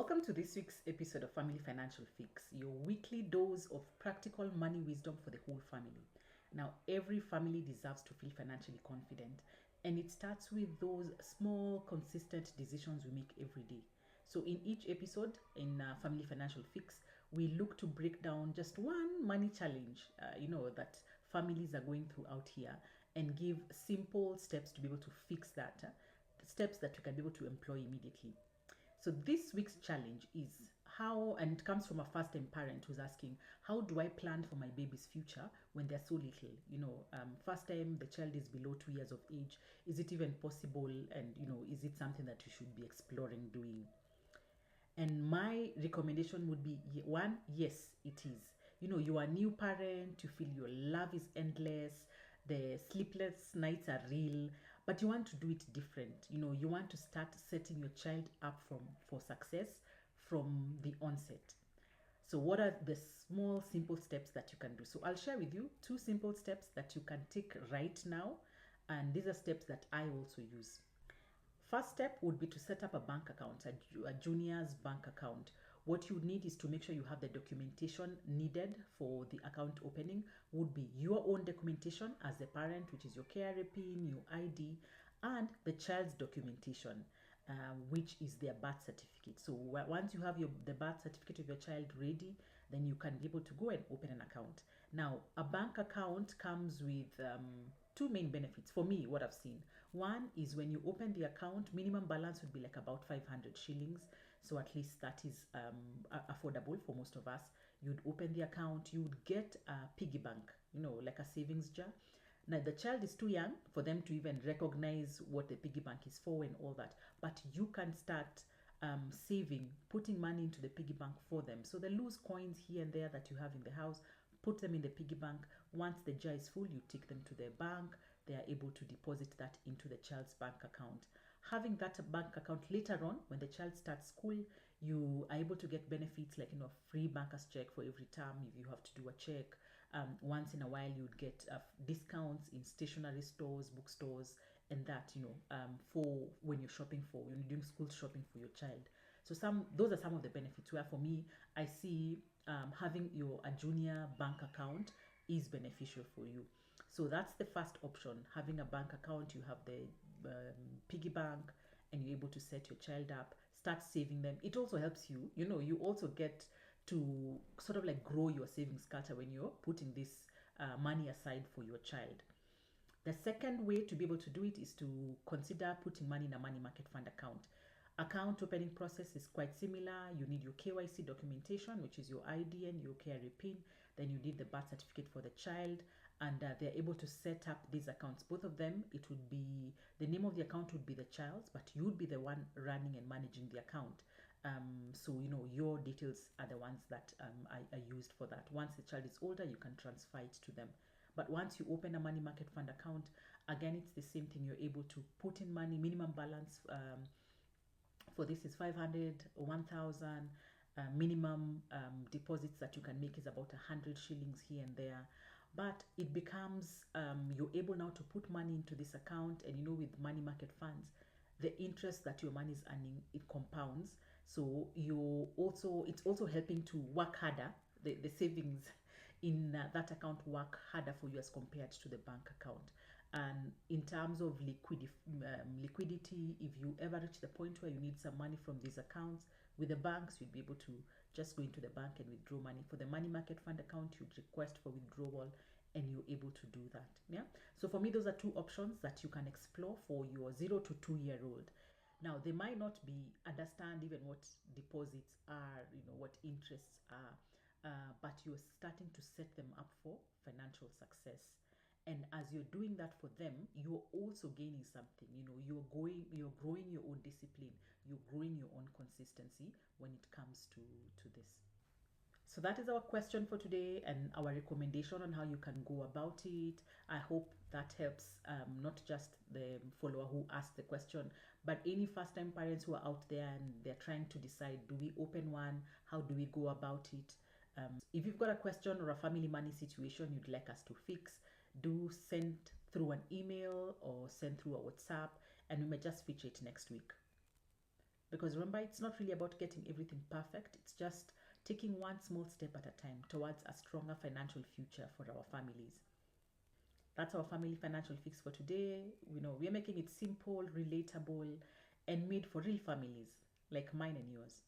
Welcome to this week's episode of Family Financial Fix, your weekly dose of practical money wisdom for the whole family. Now, every family deserves to feel financially confident, and it starts with those small, consistent decisions we make every day. So, in each episode in Family Financial Fix, we look to break down just one money challenge, that families are going through out here, and give simple steps to be able to fix that, steps that we can be able to employ immediately. So this week's challenge is how, and it comes from a first-time parent who's asking, how do I plan for my baby's future when they're so little? First time the child is below 2 years of age. Is it even possible? And is it something that you should be exploring doing? And my recommendation would be one, yes, it is. You are a new parent, you feel your love is endless, the sleepless nights are real, but you want to do it different. You want to start setting your child up for success from the onset. So, what are the small, simple steps that you can do? So, I'll share with you two simple steps that you can take right now, and these are steps that I also use. First step would be to set up a bank account, a junior's bank account. What you need is to make sure you have the documentation needed for the account opening. Would be your own documentation as the parent, which is your KRA PIN, your ID, and the child's documentation, which is their birth certificate. So once you have the birth certificate of your child ready, then you can be able to go and open an account. Now, a bank account comes with two main benefits for me, what I've seen. One is when you open the account, minimum balance would be like about 500 shillings. So at least that is affordable for most of us. You'd open the account, you would get a piggy bank, like a savings jar. Now, the child is too young for them to even recognize what the piggy bank is for and all that. But you can start saving, putting money into the piggy bank for them. So the loose coins here and there that you have in the house, put them in the piggy bank. Once the jar is full, you take them to their bank. They are able to deposit that into the child's bank account. Having that bank account later on, when the child starts school, you are able to get benefits like free banker's check for every term if you have to do a check. Once in a while, you'd get discounts in stationery stores, bookstores, and that for when you're doing school shopping for your child. So those are some of the benefits. Where for me, I see having a junior bank account is beneficial for you. So that's the first option. Having a bank account, you have the piggy bank, and you're able to set your child up, start saving them. It also helps you. You also get to sort of like grow your savings culture when you're putting this money aside for your child. The second way to be able to do it is to consider putting money in a money market fund account. Account opening process is quite similar. You need your KYC documentation, which is your ID and your KRA PIN. Then you need the birth certificate for the child, and they're able to set up these accounts. Both of them, it would be the name of the account would be the child's, but you'd be the one running and managing the account. So your details are the ones that are used for that. Once the child is older, you can transfer it to them. But once you open a money market fund account, again, it's the same thing. You're able to put in money, minimum balance for this is 500 or 1,000. Minimum deposits that you can make is about 100 shillings here and there. But it becomes, you're able now to put money into this account, and with money market funds, the interest that your money is earning, it compounds. So it's also helping to work harder. The savings in that account work harder for you as compared to the bank account. And in terms of liquidity, if you ever reach the point where you need some money from these accounts, with the banks, you'd be able to just go into the bank and withdraw money. For the money market fund account, you'd request for withdrawal, and you're able to do that. Yeah. So for me, those are two options that you can explore for your 0 to 2-year-old. Now, they might not understand even what deposits are, what interests are, but you're starting to set them up for financial success. And as you're doing that for them, you're also gaining something. You're growing your own discipline. You're growing your own consistency when it comes to this. So that is our question for today and our recommendation on how you can go about it. I hope that helps not just the follower who asked the question, but any first-time parents who are out there and they're trying to decide, do we open one? How do we go about it? If you've got a question or a family money situation you'd like us to fix, do send through an email or send through a WhatsApp, and we may just feature it next week. Because remember, it's not really about getting everything perfect, it's just taking one small step at a time towards a stronger financial future for our families. That's our family financial fix for today. We're making it simple, relatable, and made for real families like mine and yours.